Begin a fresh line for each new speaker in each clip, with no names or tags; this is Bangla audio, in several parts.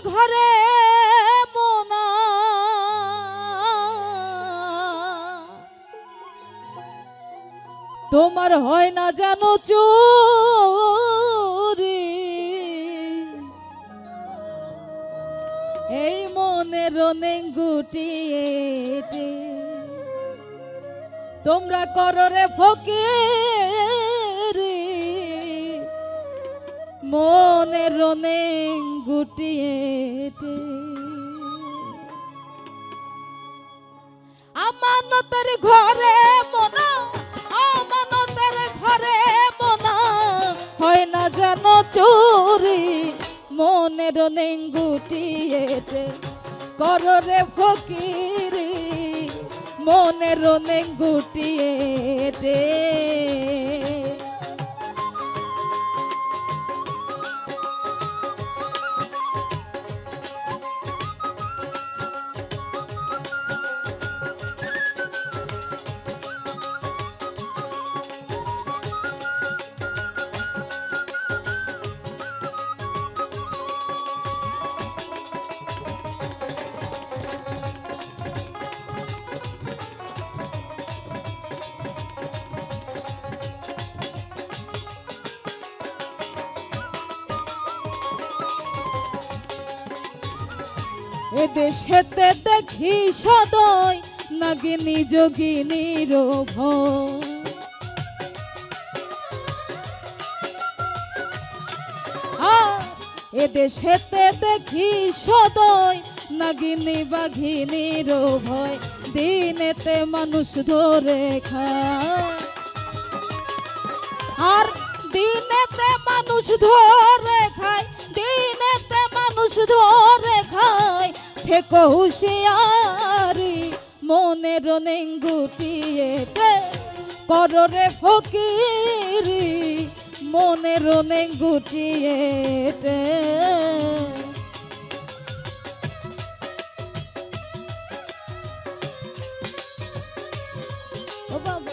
ঘরে মোনা তোমার হয় না জানো চুরি এই মনের নেঙ্গুটিয়ে তোমরা করো রে ফকির মনের নেঙ্গুটিয়ে আমানতের ঘরে মোনা আমানতের ঘরে মোনা হয় না জানো চুরি মনের নেঙ্গুটিয়েতে করো রে ফকিরি মনের নেঙ্গুটিয়েতে এদেশেতে দেখি সদয় নাগিনী যোগিনীর ভয় এদেশেতে দেখি সদয় নাগিনী বাঘিনীর ভয় দিনেতে মানুষ ধরে খায় আর দিনেতে মানুষ ধরে খায় দিনেতে মানুষ ধরে খায় থেকো হুঁশিয়ারি মনের নেঙ্গুটিয়েতে করো রে ফকিরি মনের নেঙ্গুটিয়েতে ও বাবা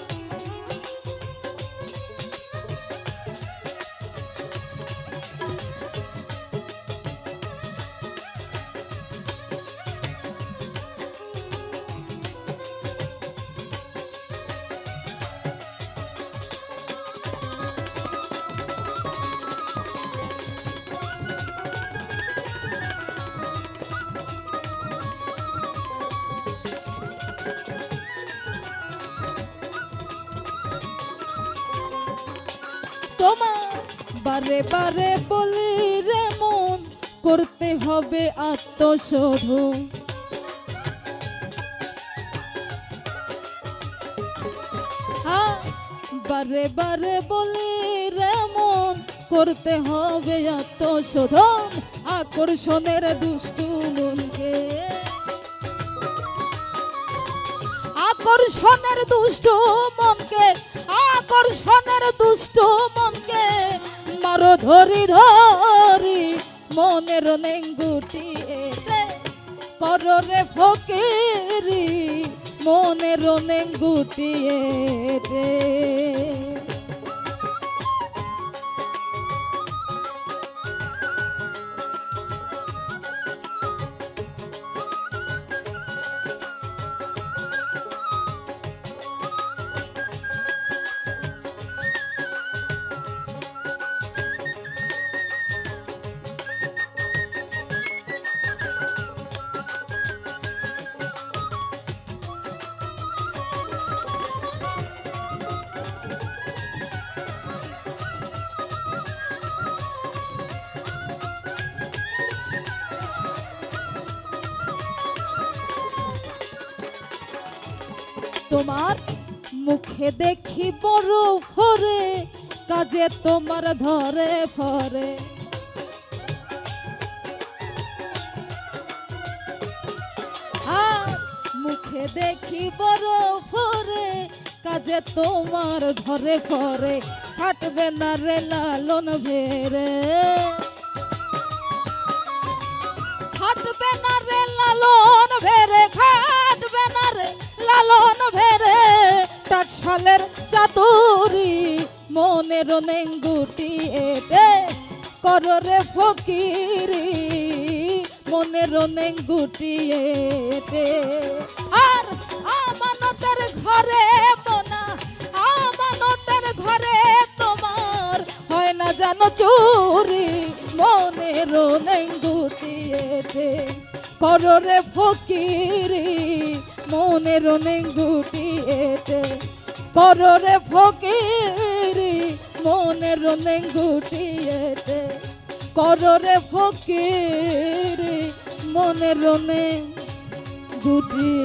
তোমার বারে বারে বলি রে মন করতে হবে আত্মশোধন বারে বারে বলি রে মন করতে হবে আত্মশোধন আকর্ষণের দুষ্টু মনকে আকর্ষণের দুষ্ট মনকে আকর্ষণের দুষ্ট মনকে মারো ধরি ধরি মনের নেঙ্গুটিয়েতে করো রে ফকিরি মনের নেঙ্গুটিয়েতে তোমার মুখে দেখি বড় ফরে কাজে তোমার ধরে ফরে মুখে দেখি বড় ফরে কাজে তোমার ধরে ফরে কাটবে না রে লালন ভেরে খাটবে না রে লালন ভেরে খাটবে না রে লালন ভেরে টাকশালের চাতুরি মনের নেঙ্গুটিয়েতে করো রে ফকিরি মনের অনেক গুটিয়েতে। আর আমানতের ঘরে মোনা, আমানতের ঘরে তোমার হয় না জানো চুরি, মনের অনেক গুটিয়েতে। করো রে ফকিরি মনের অনেক গুটিয়েতে, করো রে ফকিরি মনের অনেক গুটিয়েতে, করো রে ফকিরি মনের অনেক গুটিয়েতে।